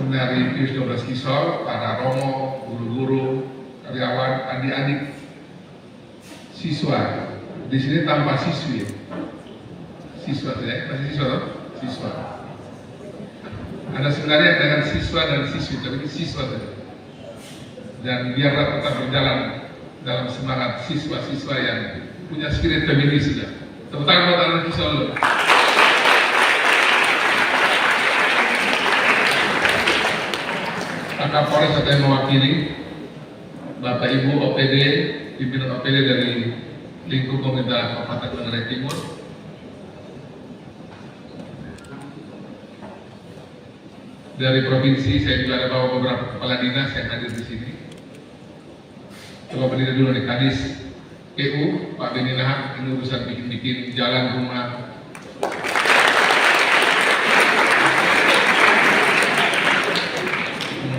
dari Pius 12 Kisol, para Romo, guru-guru, karyawan, adik-adik, siswa. Di sini tanpa siswi. Siswa tidak? Masih siswa toh? Siswa. Ada sebenarnya dengan siswa dan siswi, tapi ini siswa saja. Dan biarlah tetap berjalan dalam semangat siswa-siswa yang punya spirit feminis juga. Tepuk tangan buat anak siswa dulu. Pak Kapolres ada yang mewakili, Bapak Ibu OPD, pimpinan OPD dari lingkup pemerintah Kabupaten Banggai Timur, dari provinsi. Saya juga ada bawa beberapa kepala dinas yang hadir di sini. Coba berdiri dulu nih, Kadis PU Pak Beni Nahak, ini urusan bikin jalan rumah.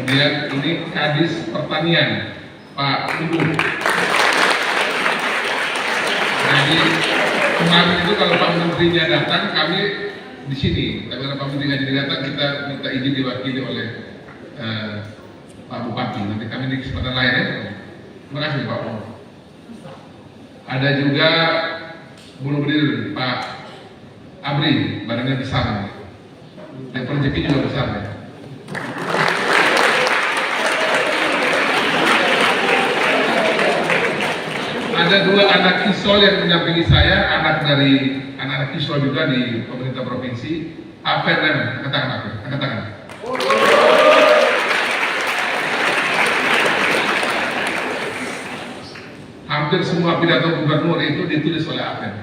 Kemudian ini Kadis Pertanian Pak Ibu. Jadi kemarin itu kalau Pak Menterinya datang, kami di sini. Tapi kalau Pak Menteri nggak jadi datang, kita minta izin diwakili oleh Pak Bupati. Nanti kami di kesempatan lain ya. Terima kasih Pak. Ada juga bunuh berdiri Pak Abri, badannya besar. Dan rezeki juga besar ya. Ada dua anak kisol yang mendampingi saya, anak kisol juga di pemerintah provinsi. Apen dan angkat tangan. Hampir semua pidato gubernur itu ditulis oleh Apen.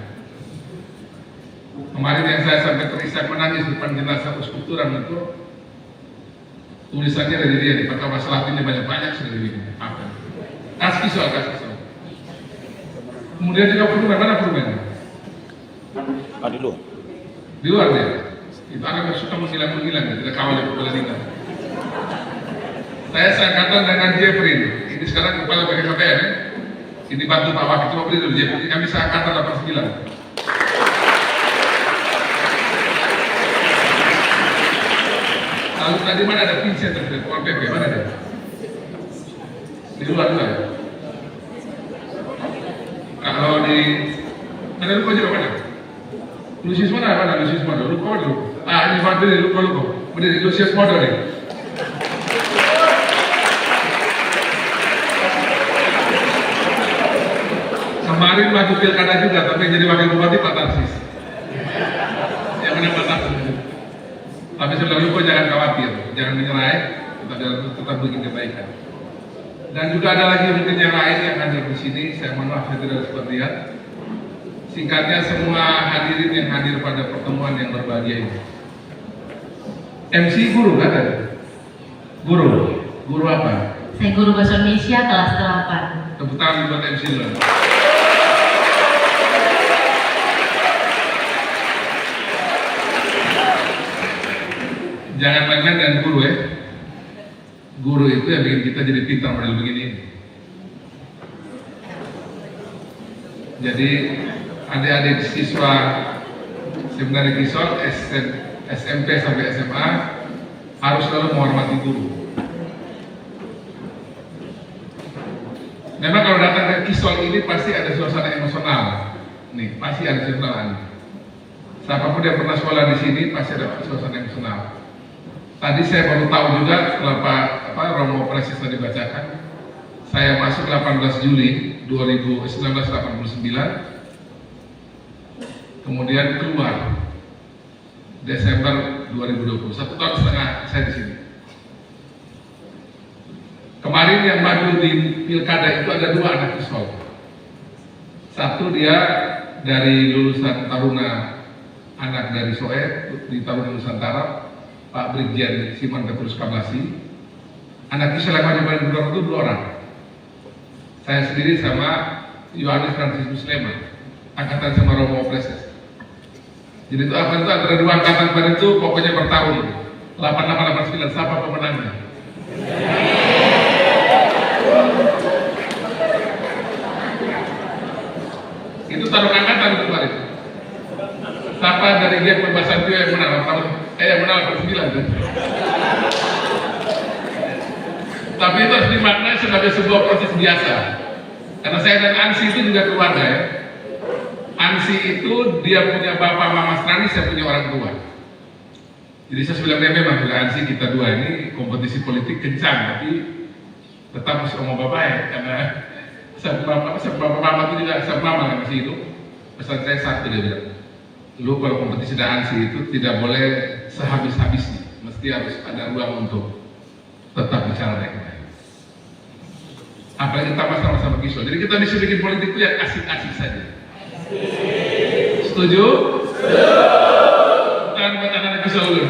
Kemarin yang saya sampai terisak menangis depan jenazah Uskuturan itu tulisannya dari dia, di Pak Masalah ini banyak sudah dibikin Apen. Kas kisol. Kemudian juga Permen, mana Permen? Di luar dia. Itu anak yang suka menghilang, tidak kawal di kepala dinas. Saya seangkatan dengan Jeffrey. Ini sekarang kepala BKKBN ya. Ini bantu Pak Wakil, coba beri dulu Jeffrey. Kami seangkatan 89. Lalu tadi mana ada Vincent dari Pol PP, mana ada? Di luar juga ya? Kalau di ada lupa juga mana? Lucius mana? Lucius Modo, lupa dulu. Ini berdiri, lupa. Berdiri, Lucius Modo nih. Kemarin maju pilkada juga, tapi jadi wakil bupati Pak Tarsis. Yang mana Pak Tarsis? Tapi sudah lupa, jangan khawatir, jangan menyerah, tetap bikin kebaikan. Dan juga ada lagi mungkin yang lain yang hadir di sini. Saya mohon maaf saya tidak sempat lihat. Singkatnya semua hadirin yang hadir pada pertemuan yang berbahagia ini. MC guru kan ada? Guru apa? Saya guru bahasa Indonesia kelas 8. Tepuk tangan buat MC dulu. Jangan main-main dengan guru ya. Guru itu yang bikin kita jadi pintar model begini. Jadi adik-adik siswa seminari Kisol SMP sampai SMA harus selalu menghormati guru. Memang kalau datang ke Kisol ini pasti ada suasana emosional. Nih, pasti ada suasana. Siapapun yang pernah sekolah di sini pasti ada suasana emosional. Tadi saya baru tahu juga setelah Pak Romo Presisnya dibacakan, saya masuk 18 Juli 1989, kemudian keluar Desember 2020, 1,5 tahun saya di sini. Kemarin yang maju di pilkada itu ada dua anak Kisol. Satu dia dari lulusan Taruna, anak dari Soe di Taruna Nusantara, Pak Brigjen Simon Petrus Kamasi. Anak Kisol yang maju pada gubernur itu 2 orang. Saya sendiri sama Yohanes Franciscus Lema, angkatan sama Romo Preses. Jadi itu apa itu antara dua angkatan pada itu pokoknya bertarung 8889, siapa pemenangnya? Itu taruh angkatan itu kemarin. Siapa dari geng pembahasan itu yang menang? Yang menang 89 kan? Tapi itu harus dimaknai sebagai sebuah proses biasa. Karena saya dan Ansi itu juga keluarga ya. Ansi itu dia punya bapak mama Strani, saya punya orang tua. Jadi saya bilang dia memang juga Ansi kita dua ini kompetisi politik kencang, tapi tetap masih omong bapak ya, karena bapak mama itu juga mama kan masih hidup. Pesan saya satu dia bilang, lu kalau kompetisi dengan Ansi itu tidak boleh sehabis-habisnya, mesti harus ada ruang untuk tetap bicara baik-baik. Apalagi kita sama-sama kisah. Jadi kita disuruh bikin politik itu yang asik-asik saja. Setuju? Tangan buat anak-anak kisah dulu.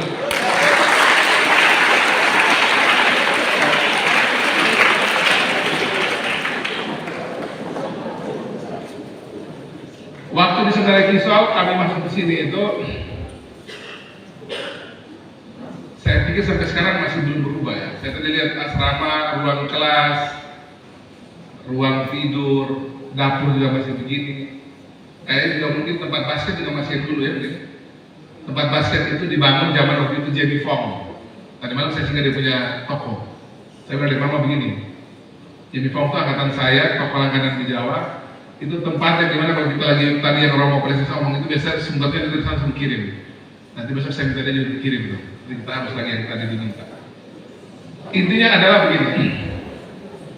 Waktu di Saudara Kisau kami masuk ke sini itu, saya pikir sampai sekarang masih belum berubah ya. Saya tadi lihat asrama, ruang kelas, ruang tidur, dapur juga masih begini. Kayaknya juga mungkin tempat basket juga masih dulu ya mungkin. Tempat basket itu dibangun zaman waktu itu Jamie Fong. Tadi malam saya singgah dia punya toko. Saya bilang, mama begini, Jamie Fong itu angkatan saya, toko langganan di Jawa. Itu tempatnya dimana kalau kita lagi tadi yang Romo Presiden ngomong itu biasanya sumbernya itu langsung kirim. Nanti besok saya minta dia juga kirim tuh. Jadi kita harus lagi yang tadi diminta. Intinya adalah begini.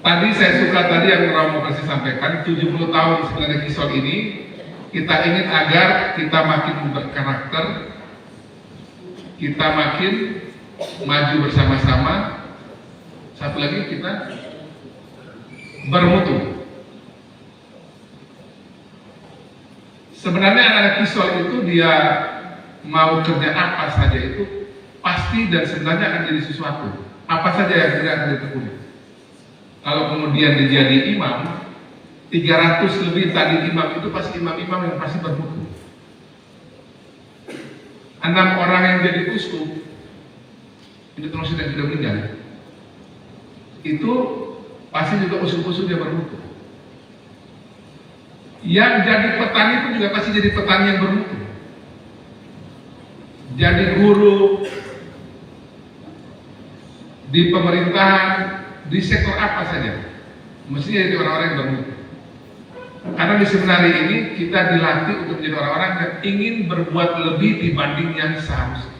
Tadi saya suka tadi yang Romo Presiden sampaikan 70 tahun sebenarnya Kisol ini kita ingin agar kita makin berkarakter, kita makin maju bersama-sama. Satu lagi kita bermutu. Sebenarnya anak-anak Kisol itu dia mau kerja apa saja itu pasti dan sebenarnya akan jadi sesuatu. Apa saja yang tidak akan ditekuni. Kalau kemudian dia jadi imam, 300 lebih tadi imam itu pasti imam-imam yang pasti bermutu. 6 orang yang jadi uskup, itu termasuk yang sudah meninggal, itu pasti juga uskup-uskup yang bermutu. Yang jadi petani pun juga pasti jadi petani yang bermutu. Jadi guru di pemerintahan, di sektor apa saja, mestinya jadi orang-orang yang bermutu. Karena di seminari ini kita dilatih untuk menjadi orang-orang yang ingin berbuat lebih dibanding yang seharusnya.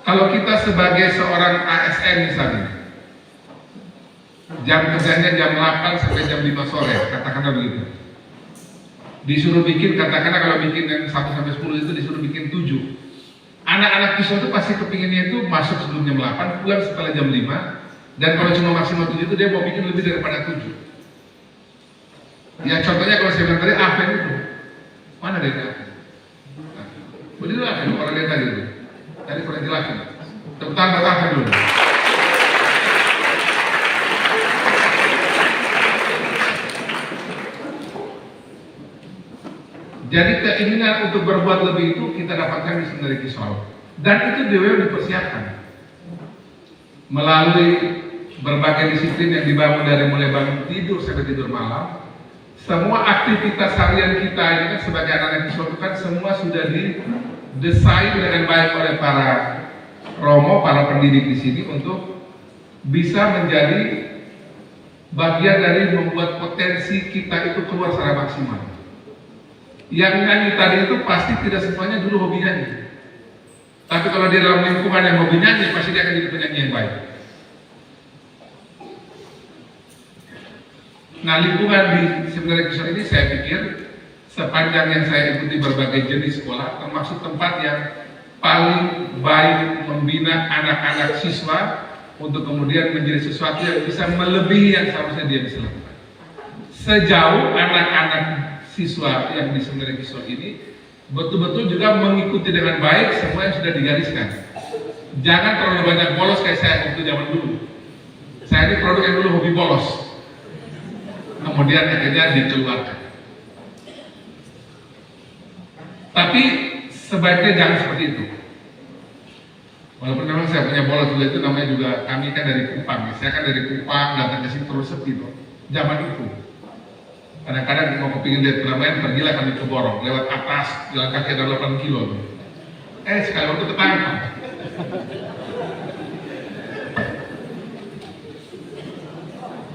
Kalau kita sebagai seorang ASN misalnya, jam kerjanya jam 8 sampai jam 5 sore, katakanlah begitu. Disuruh bikin, katakanlah kalau bikin yang 1 sampai 10 itu disuruh bikin 7. Anak-anak Kisau itu pasti kepinginnya itu masuk sebelum jam 8, pulang setelah jam 5, dan kalau cuma maksimal 7 itu dia mau bikin lebih daripada 7. Ya contohnya kalau saya bilang tadi Aven itu, mana dari Aven? Begitu Aven, orang lihat tadi itu. Tadi pernah jelasin. Tepuk tangan buat Aven dulu. Jadi keinginan untuk berbuat lebih itu kita dapatkan di Seminari Kisau. Dan itu dipersiapkan melalui berbagai disiplin yang dibangun dari mulai bangun tidur sampai tidur malam. Semua aktivitas harian kita ini kan sebagai anak-anak Kisau itu kan semua sudah didesain dengan baik oleh para romo, para pendidik di sini untuk bisa menjadi bagian dari membuat potensi kita itu keluar secara maksimal. Yang nyanyi tadi itu pasti tidak semuanya dulu hobi nyanyi. Tapi kalau dia dalam lingkungan yang hobi nyanyi, pasti dia akan jadi penyanyi yang baik. Nah, lingkungan di Seminari Kisau ini saya pikir sepanjang yang saya ikuti berbagai jenis sekolah, termasuk tempat yang paling baik membina anak-anak siswa untuk kemudian menjadi sesuatu yang bisa melebihi yang seharusnya dia bisa lakukan. Sejauh anak-anak siswa yang di Seminari Kisau ini betul-betul juga mengikuti dengan baik semua yang sudah digariskan. Jangan terlalu banyak bolos kayak saya waktu zaman dulu. Saya ini produk yang dulu hobi bolos, kemudian akhirnya dikeluarkan. Tapi sebaiknya jangan seperti itu. Walaupun memang saya punya bolos dulu itu namanya juga kami kan dari Kupang. Saya kan dari Kupang datang ke sini terus sepi tuh. Zaman itu. Kadang-kadang mau kepingin lihat keramaian, pergilah kami ke Borong, lewat atas, jalan kaki ada 8 kilo. Sekali waktu ketangkap.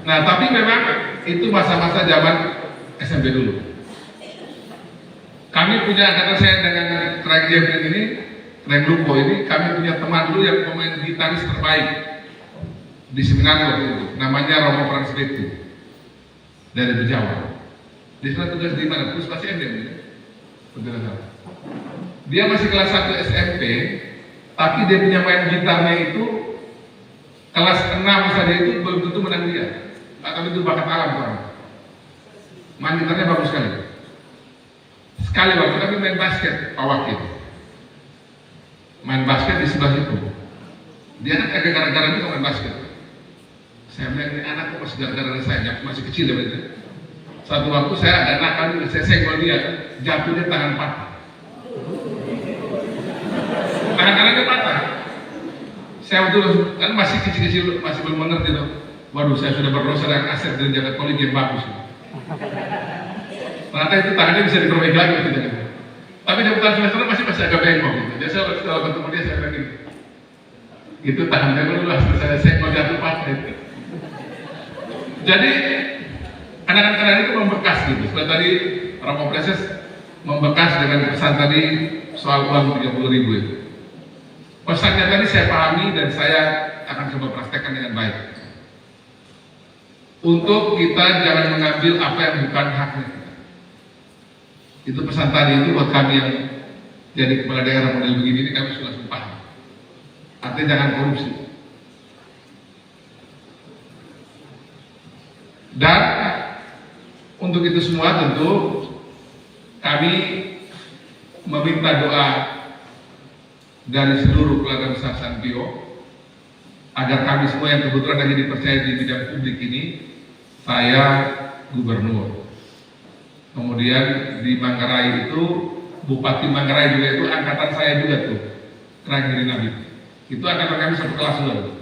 Nah, tapi memang itu masa-masa zaman SMP dulu. Kami punya angkatan saya dengan Craig Jeffrey ini, Craig Lupo ini, kami punya teman dulu yang pemain gitaris terbaik di seminar waktu itu, namanya Romo Pranspetu dari Bejawa. Dia sudah tugas di mana? Terus masih MD ini. Dia masih kelas 1 SMP, tapi dia punya main gitarnya itu kelas 6 saja itu belum tentu menang dia. Tapi itu bakat alam orang. Main gitarnya bagus sekali. Sekali waktu kami main basket, Pak Wakil. Main basket di sebelah itu. Dia kan agak gara-gara itu main basket. Saya bilang ini anak kok masih gara-gara saya, masih kecil ya berarti. Satu waktu saya ada nakal, saya senggol dia, jatuhnya tangan patah. Tangan kanannya patah. Saya waktu kan masih kecil-kecil, masih belum mengerti loh. Waduh, saya sudah berdosa dengan aset dan jagat politik yang bagus. Ternyata itu tangannya bisa diperbaiki lagi gitu. Tapi di bulan semester masih agak bengkok gitu. Jadi saya kalau ketemu dia saya bilang gitu. Itu tangannya dulu lah, saya senggol jatuh patah itu. Jadi anak-anak itu membekas gitu. Seperti tadi Romo Preses membekas dengan pesan tadi soal uang 30.000 itu. Pesannya tadi saya pahami dan saya akan coba praktekkan dengan baik. Untuk kita jangan mengambil apa yang bukan haknya kita. Itu pesan tadi itu buat kami yang jadi kepala daerah model begini ini kami sudah paham. Artinya jangan korupsi. Dan untuk itu semua tentu kami meminta doa dari seluruh keluarga besar Sanpio agar kami semua yang kebetulan lagi dipercaya di bidang publik ini, saya gubernur, kemudian di Manggarai itu Bupati Manggarai juga itu angkatan saya juga tuh, Kragiri Nabi, itu angkatan kami satu kelas juga.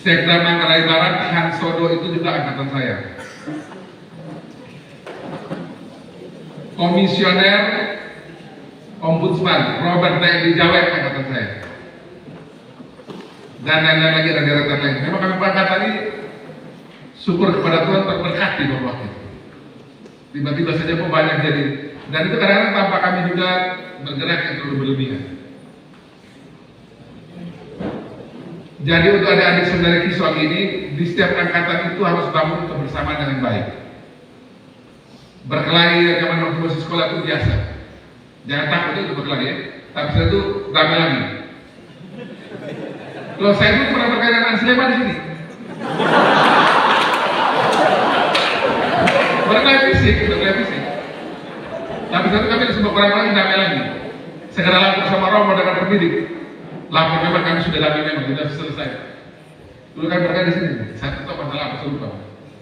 Sekda Manggarai Barat Han Sodo itu juga angkatan saya. Komisioner Ombudsman Robert Daily Jawet angkatan saya. Dan lain-lain lagi ada deretan lain. Memang kami angkatan ini syukur kepada Tuhan terberkati bahwa tiba-tiba saja kok banyak jadi. Dan itu kadang-kadang tanpa kami juga bergerak yang terlalu berlebihan. Jadi untuk adik-adik saudara Kiswah ini, di setiap angkatan itu harus bangun kebersamaan dengan baik. Berkelahi zaman waktu masih sekolah itu biasa. Jangan takut itu berkelahi ya. Tapi saya itu damai lagi. Loh, saya itu pernah berkelahi dengan Sleman di sini. Berkelahi fisik. Tapi satu kami semua orang lagi damai lagi. Segera lapor sama Romo dengan pendidik. Lapor memang kami sudah damai memang sudah selesai. Dulu kan berkelahi di sini. Satu tahu masalah apa saya lupa.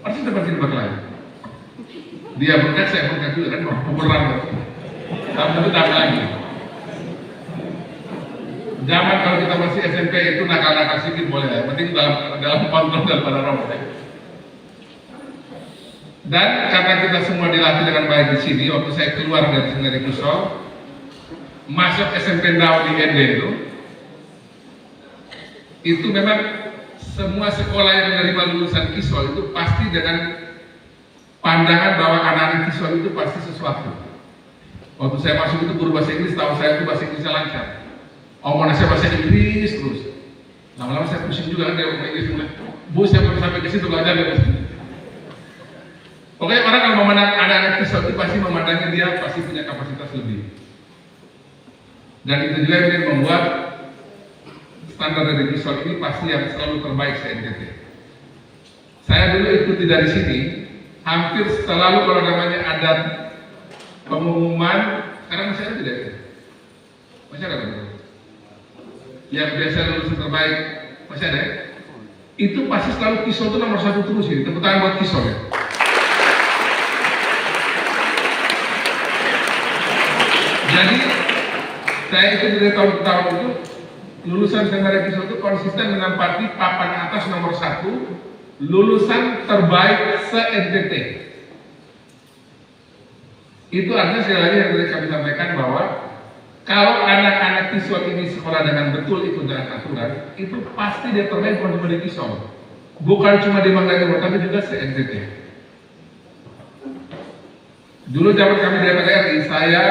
Pasti seperti ini berkelahi. Dia berkat, saya berkat juga kan pukul rambut. Tapi itu damai lagi. Zaman kalau kita masih SMP itu nakal-nakal sedikit boleh ya. Penting dalam kontrol daripada Romo. Dan karena kita semua dilatih dengan baik di sini, waktu saya keluar dari Seminari Kusol, masuk SMP Ndau di ND itu memang semua sekolah yang menerima lulusan Kisol itu pasti dengan pandangan bahwa anak-anak Kisol itu pasti sesuatu. Waktu saya masuk itu guru bahasa Inggris, tahu saya itu bahasa Inggrisnya lancar. Omongan saya bahasa Inggris terus. Lama-lama saya pusing juga kan dia ngomong Inggris mulai. Bu, saya baru sampai ke situ belajar dari sini. Pokoknya orang kalau memandang anak-anak Kisol itu pasti memandangnya dia pasti punya kapasitas lebih. Dan itu juga yang membuat standar dari Kisol ini pasti yang selalu terbaik se-NTT. Saya dulu ikuti dari sini, hampir selalu kalau namanya ada pengumuman, sekarang masih ada tidak? Masih ada kan? Yang biasa lulusan terbaik, masih ada ya? Itu pasti selalu Kisol itu nomor 1 terus ini, tepuk tangan buat Kisol ya. Jadi saya ikut dari tahun ke tahun itu lulusan Seminari Kisol itu konsisten menempati papan atas nomor 1 lulusan terbaik se-NTT. Itu artinya sekali lagi yang tadi kami sampaikan bahwa kalau anak-anak Kisol ini sekolah dengan betul ikut dengan aturan, itu pasti dia terbaik bukan cuma di Kisol, Bukan cuma di Mangga Timur, tapi juga se-NTT. Dulu zaman kami di DPR RI, saya,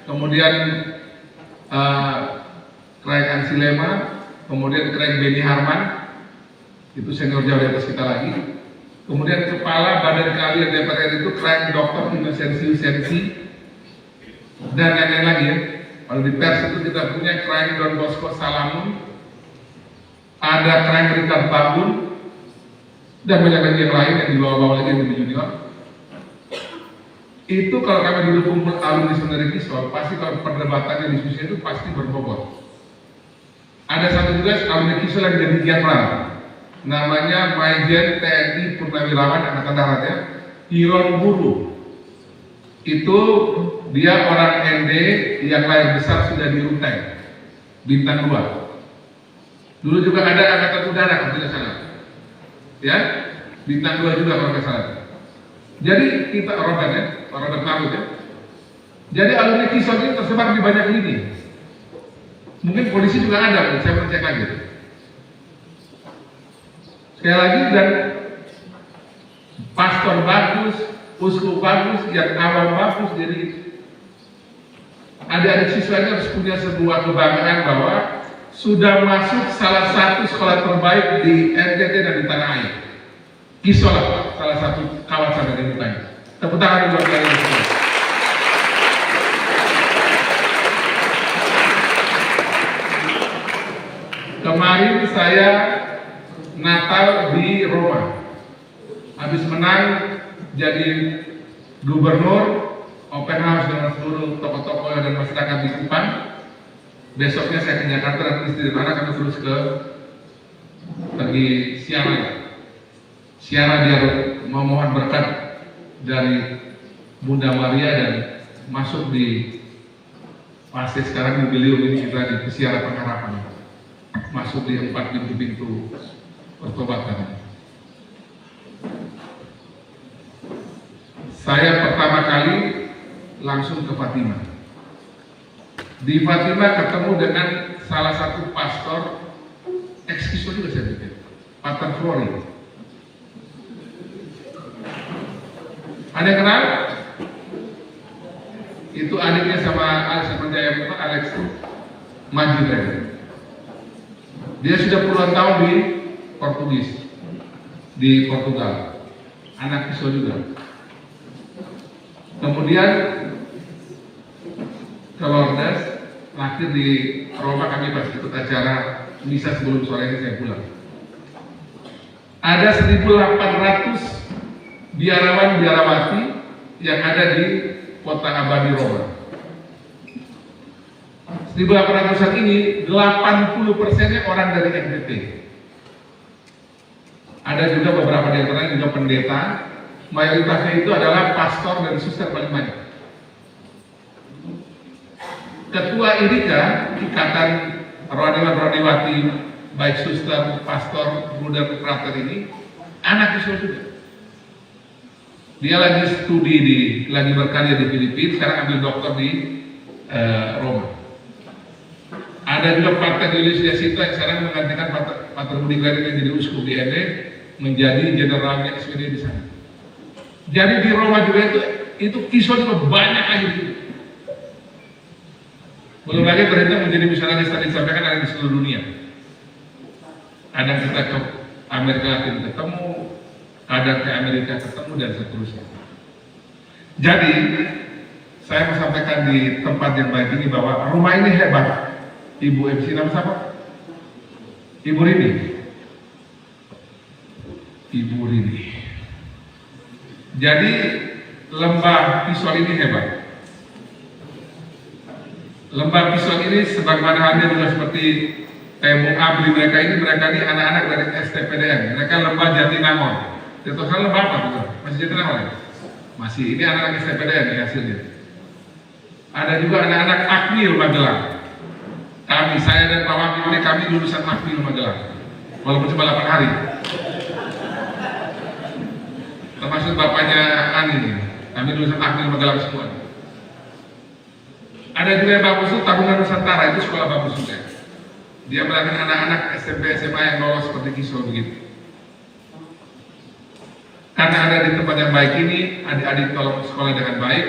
kemudian Craig Ansilema, kemudian Craig Benny Harman, itu senior jauh di atas kita lagi. Kemudian kepala badan keahlian DPR RI itu Craig Dr. Inocensius Sensi, dan lain-lain lagi ya. Kalau di pers itu kita punya Craig Don Bosco Salamun, ada Craig Richard Babun, dan banyak lagi yang lain yang di bawah-bawah lagi yang lebih junior. Itu kalau kami dulu kumpul alumni sebenarnya Kisol, pasti kalau perdebatannya diskusi itu pasti berbobot. Ada satu juga alumni Kisol yang jadi jenderal, namanya Majen TNI Purnawirawan Angkatan Darat ya, Iron Guru. Itu dia orang ND yang lahir besar sudah di Ruteng, Bintang 2. Dulu juga ada Angkatan Udara kalau tidak salah, ya, Bintang 2 juga kalau tidak salah. Jadi kita Robert Mahmud ya. Jadi alumni Kisol ini tersebar di banyak lini. Mungkin polisi juga ada, saya mau cek lagi. Sekali lagi, dan pastor bagus, uskup bagus, yang awam bagus. Jadi adik-adik siswanya harus punya sebuah kebanggaan bahwa sudah masuk salah satu sekolah terbaik di NTT dan di tanah air. Kisol salah satu kawasan dari Ruteng. Tepuk tangan buat kalian semua. Kemarin saya Natal di Roma. Habis menang jadi gubernur, open house dengan seluruh tokoh-tokoh dan masyarakat di Kupang. Besoknya saya ke Jakarta dan istri dan anak kami terus pergi siara dia memohon berkat dari Bunda Maria dan masuk di fase sekarang jubileum ini kita di Pesiara Pengharapan, masuk di 4 pintu-pintu pertobatan. Saya pertama kali langsung ke Fatima. Di Fatima ketemu dengan salah satu pastor ex-Kisol juga saya pikir, Pater Flori. Ada yang kenal? Itu adiknya sama Alex Majid. Dia sudah puluhan tahun di Portugal. Anak Kisol juga. Kemudian ke Lourdes, terakhir di Roma kami pas ikut acara misa sebelum sore ini saya pulang. Ada 1.800 biarawan-biarawati yang ada di kota abadi Roma. 1.800-an ini 80%-nya orang dari NTT. Ada juga beberapa di antaranya juga pendeta. Mayoritasnya itu adalah pastor dan suster paling banyak. Ketua IDIKA, Ikatan Rohaniwan-Rohaniwati, baik suster, pastor, bruder, frater ini anak Kisol juga. Dia lagi studi lagi berkarya di Filipina, sekarang ambil doktor di Roma. Ada juga Pater Julius Yasito yang sekarang menggantikan Pater Budi Kredit yang jadi uskup di ND, menjadi generalnya SPD di sana. Jadi di Roma juga itu Kisol juga banyak lagi gitu. Belum lagi terhitung menjadi misionaris tadi disampaikan ada di seluruh dunia. Kadang kita ke Amerika Latin ketemu, kadang ke Amerika ketemu dan seterusnya. Jadi saya mau sampaikan di tempat yang baik ini bahwa rumah ini hebat. Ibu MC nama siapa? Ibu Rini. Ibu Rini. Jadi lembah Kisol ini hebat. Lembah Kisol ini sebagaimana halnya juga seperti Tembung Abri mereka ini anak-anak dari STPDN. Mereka lembah Jatinangor. Itu kan lembah apa bukan? Masih Jatinangor ya? Masih. Ini anak-anak STPDN ya hasilnya. Ada juga anak-anak Akmil Magelang. Saya dan Pak Wakil ini kami lulusan Akmil Magelang. Walaupun cuma 8 hari. Termasuk bapaknya Ani ini. Kami lulusan Akmil Magelang semua. Ada juga yang bagus itu Tabungan Nusantara, itu sekolah bagus juga. Dia melayani anak-anak SMP SMA yang lolos seperti Kisol begitu. karena ada di tempat yang baik ini, adik-adik tolong sekolah dengan baik.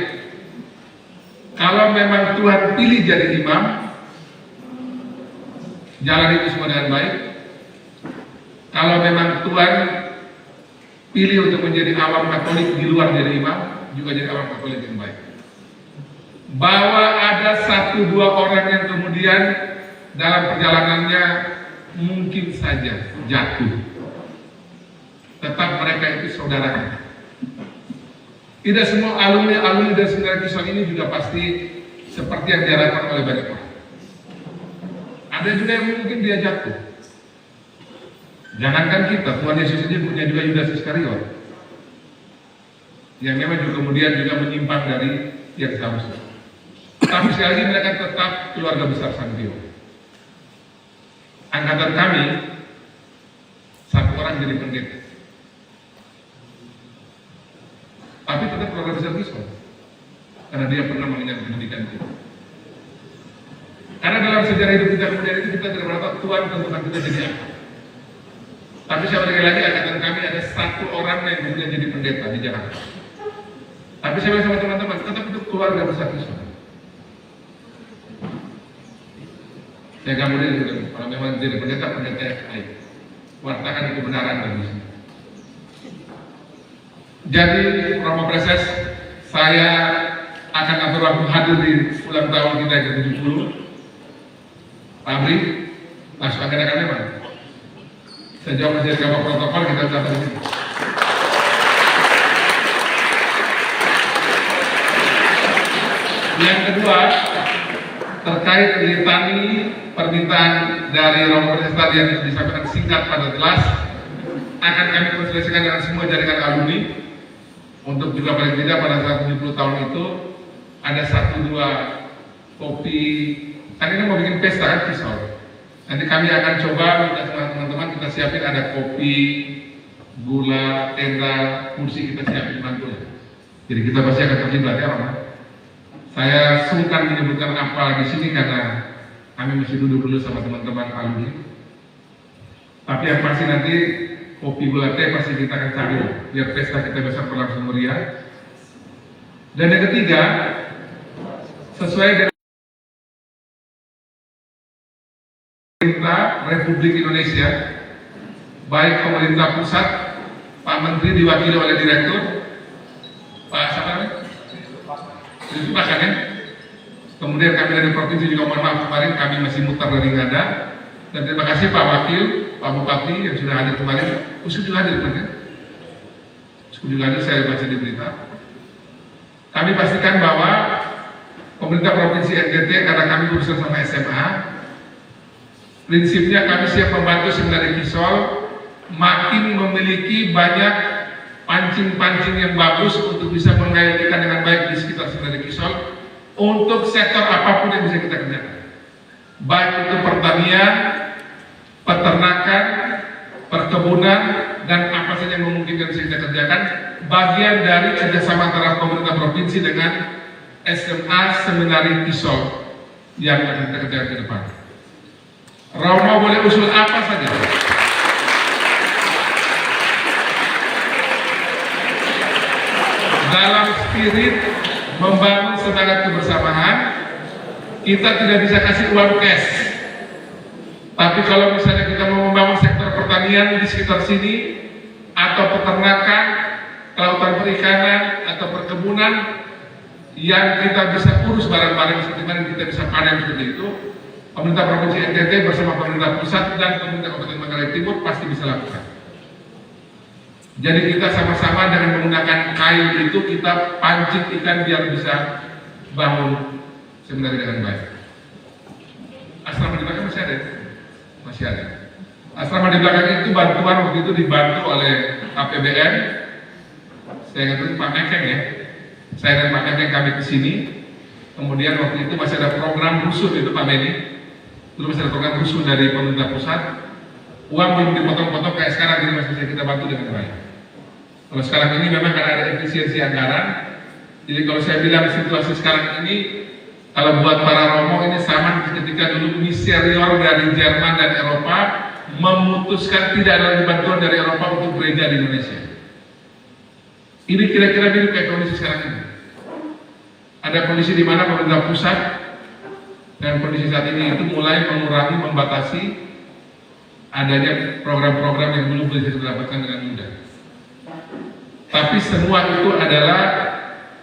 Kalau memang Tuhan pilih jadi imam, jalan itu semua dengan baik. Kalau memang Tuhan pilih untuk menjadi awam Katolik di luar jadi imam, juga jadi awam Katolik yang baik. Bahwa ada 1-2 orang yang kemudian dalam perjalanannya mungkin saja jatuh, tetap mereka itu saudara. Tidak semua alumni dan Seminari Kisol ini juga pasti seperti yang diharapkan oleh banyak orang. Ada juga yang mungkin dia jatuh. Jangankan kita, Tuhan Yesus saja punya juga Yudas Iskariot yang memang juga kemudian juga menyimpang dari yang seharusnya. Tapi sekali lagi mereka tetap keluarga besar Santio. Angkatan kami 1 orang jadi pendeta, tapi tetap keluarga besar Kisol karena dia pernah mengenyam pendidikan kita. Karena dalam sejarah hidup kita kemudian itu kita tidak pernah tahu Tuhan tentukan kita jadi apa. Tapi sekali lagi angkatan kami ada 1 orang yang kemudian jadi pendeta di Jakarta. Tapi saya bilang sama teman-teman, tetap itu keluarga besar Kisol. Saya kemudian juga, kalau memang jadi pendeta yang baik, wartakan kebenaran bagi sini. Jadi Romo Preses, saya akan atur waktu hadir di ulang tahun kita yang ke-70. Pabrik, langsung akan memang. Saya jawab masih ada protokol, kita catat di sini. Yang kedua, terkait litani permintaan dari Romo Preses tadi yang disampaikan singkat pada jelas, akan kami konsultasikan dengan semua jaringan alumni untuk juga paling tidak pada saat 70 tahun itu ada 1-2 kopi. Kan ini mau bikin pesta kan Kisol. Nanti kami akan coba minta sama teman-teman kita siapin ada kopi, gula, tenda, kursi kita siapin bantunya. Jadi kita pasti akan terlibat ya Romo. Saya sungkan menyebutkan apa di sini karena kami masih duduk dulu sama teman-teman alumni. Tapi yang pasti nanti kopi gula teh pasti kita akan cari biar pesta kita bisa berlangsung meriah. Dan yang ketiga, sesuai dengan pemerintah Republik Indonesia, baik pemerintah pusat, Pak Menteri diwakili oleh Direktur, Pak Sabari, kan ya? Kemudian kami dari provinsi juga mohon maaf kemarin kami masih mutar dari Ngada. Dan terima kasih Pak Wakil, Pak Bupati yang sudah hadir kemarin. Usut juga hadir kan ya? Usut juga hadir, saya baca di berita. Kami pastikan bahwa pemerintah provinsi NTT karena kami berusaha sama SMA, prinsipnya kami siap membantu Seminari Kisol makin memiliki banyak pancing-pancing yang bagus untuk bisa mengayomikan dengan baik di sekitar Seminari Kisol untuk sektor apapun yang bisa kita kerjakan, baik itu pertanian, peternakan, perkebunan, dan apa saja yang memungkinkan bisa kita kerjakan, bagian dari kerjasama antara pemerintah provinsi dengan SMA Seminari Kisol yang akan kita kerjakan ke depan. Romo boleh usul apa saja. Dalam spirit membangun semangat kebersamaan, kita tidak bisa kasih uang cash. Tapi kalau misalnya kita mau membangun sektor pertanian di sekitar sini, atau peternakan, kelautan perikanan, atau perkebunan, yang kita bisa urus bareng-bareng seperti mana kita bisa panen seperti itu, pemerintah Provinsi NTT bersama pemerintah pusat dan pemerintah Kabupaten Manggarai Timur pasti bisa lakukan. Jadi kita sama-sama dengan menggunakan kayu itu kita pancing ikan biar bisa bangun seminari dengan baik. Asrama di belakang masih ada? Masih ada. Asrama di belakang itu bantuan waktu itu dibantu oleh APBN. Saya ingat Pak Mekeng ya. Saya dan Pak Mekeng kami ke sini. Kemudian waktu itu masih ada program rusun itu Pak Meni. Dulu masih ada program rusun dari pemerintah pusat. Uang belum dipotong-potong kayak sekarang, jadi masih bisa kita bantu dengan baik. Kalau sekarang ini memang karena ada efisiensi anggaran. Jadi kalau saya bilang situasi sekarang ini, kalau buat para romo ini sama ketika dulu miserior dari Jerman dan Eropa memutuskan tidak ada lagi bantuan dari Eropa untuk gereja di Indonesia. Ini kira-kira mirip kayak kondisi sekarang ini. Ada kondisi di mana pemerintah pusat dan kondisi saat ini itu mulai mengurangi, membatasi adanya program-program yang belum bisa didapatkan dengan mudah. Tapi semua itu adalah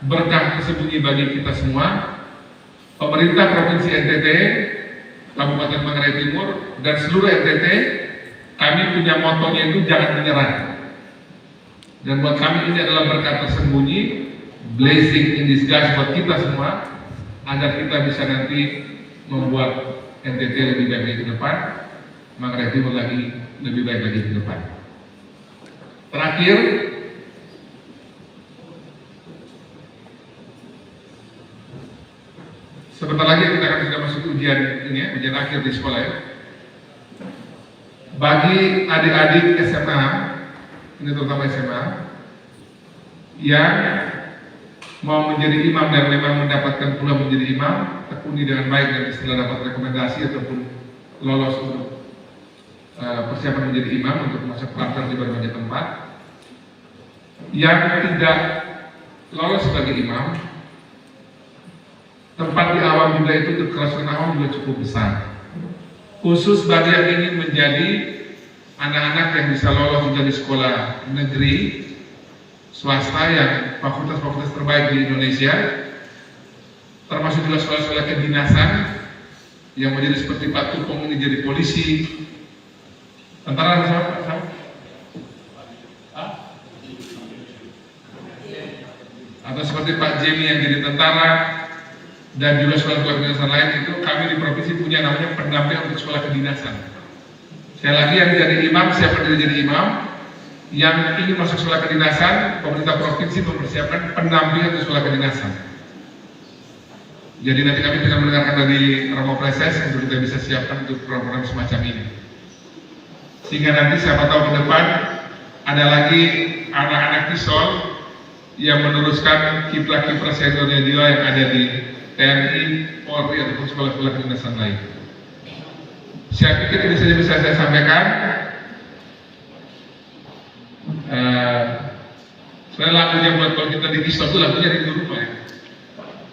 berkah tersembunyi bagi kita semua. Pemerintah Provinsi NTT, Kabupaten Manggarai Timur, dan seluruh NTT, kami punya motonya itu jangan menyerah. Dan buat kami ini adalah berkah tersembunyi, blessing in disguise buat kita semua, agar kita bisa nanti membuat NTT lebih baik lagi ke depan, Manggarai Timur lagi lebih baik lagi ke depan. Terakhir, sebentar lagi kita akan sudah masuk ujian ini ya, ujian akhir di sekolah ya. Bagi adik-adik SMA, ini terutama SMA, yang mau menjadi imam dan memang mendapatkan peluang menjadi imam, tekuni dengan baik dan setelah dapat rekomendasi ataupun lolos untuk persiapan menjadi imam untuk masuk pelatihan di berbagai tempat. Yang tidak lolos sebagai imam, tempat di awam juga itu kekerasan awam juga cukup besar. Khusus bagi yang ingin menjadi anak-anak yang bisa lolos menjadi sekolah negeri swasta yang fakultas-fakultas terbaik di Indonesia, termasuk juga sekolah-sekolah kedinasan yang menjadi seperti Pak Tupong ini jadi polisi, tentara sama? Atau seperti Pak Jemi yang jadi tentara, dan juga sekolah-sekolah kedinasan lain itu kami di provinsi punya namanya pendamping untuk sekolah kedinasan. Sekali lagi yang jadi imam, siapa yang jadi imam, yang ingin masuk sekolah kedinasan, pemerintah provinsi mempersiapkan pendamping untuk sekolah kedinasan. Jadi nanti kami tinggal mendengarkan dari Romo Preses untuk kita bisa siapkan untuk program semacam ini. Sehingga nanti siapa tahu ke depan ada lagi anak-anak Tisol yang meneruskan kiprah-kiprah seniornya dia yang ada di TNI, Polri ataupun sekolah-sekolah kedinasan lain. Saya pikir ini saja bisa saya sampaikan. Soalnya lagunya buat kalau kita di Kisah itu lagunya di rumah ya.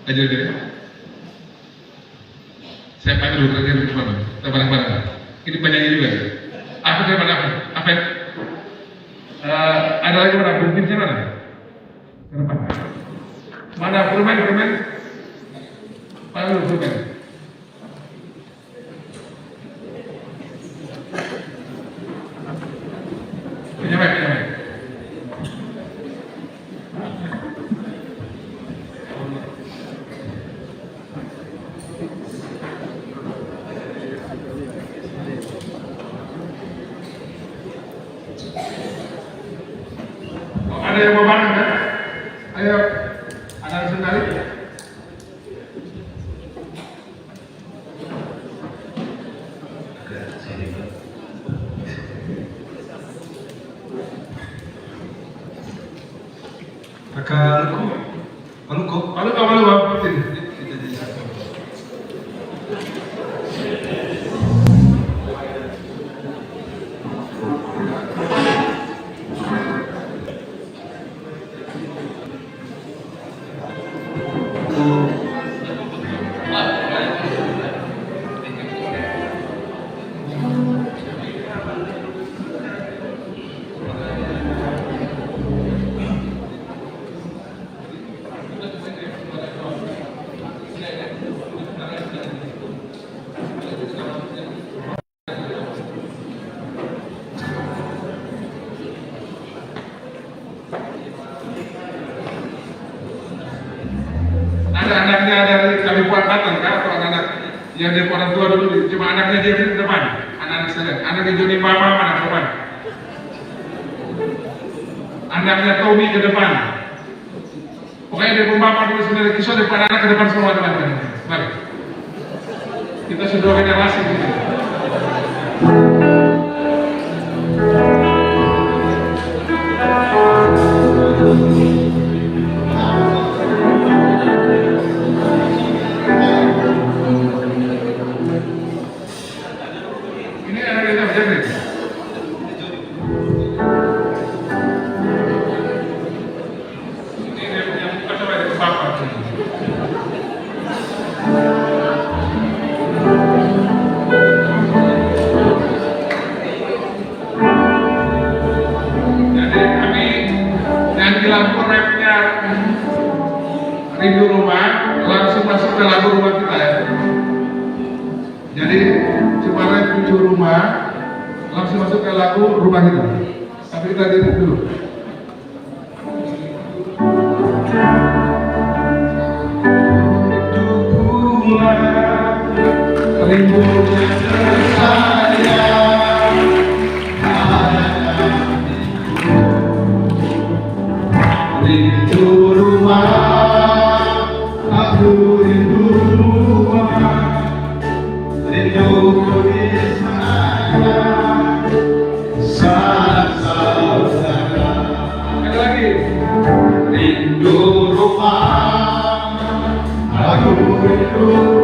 Aja deh. Saya panggil dulu kerja di mana? Kita bareng-bareng. Ini penyanyi juga. Apa dari mana? Apa? Ada lagi mana? Pemimpinnya mana? Kenapa? Mana permen? Mana permen? Penyamai. Oh, ada yang mau bareng kan? Ayo, ada sekali. Maluko. Anaknya dari Kalipuan Batang kan, atau anak yang dari orang tua dulu, cuma anaknya dia di depan, anak-anak saya, anaknya Joni Mama mana depan, anaknya Tommy ke depan, pokoknya dari Mama dulu sebenarnya kisah depan anak ke depan semua teman-teman. Mari kita sudah generasi ini. Cemara Rindu Rumah, langsung masuk ke lagu Rumah Kita. Tapi kita diri dulu. Untuk pulang, rindunya tersayang, rindu rumah, aku rindu rumah, rindu sayang, sanak saudara. Ada lagi, rindu rumah, aku rindu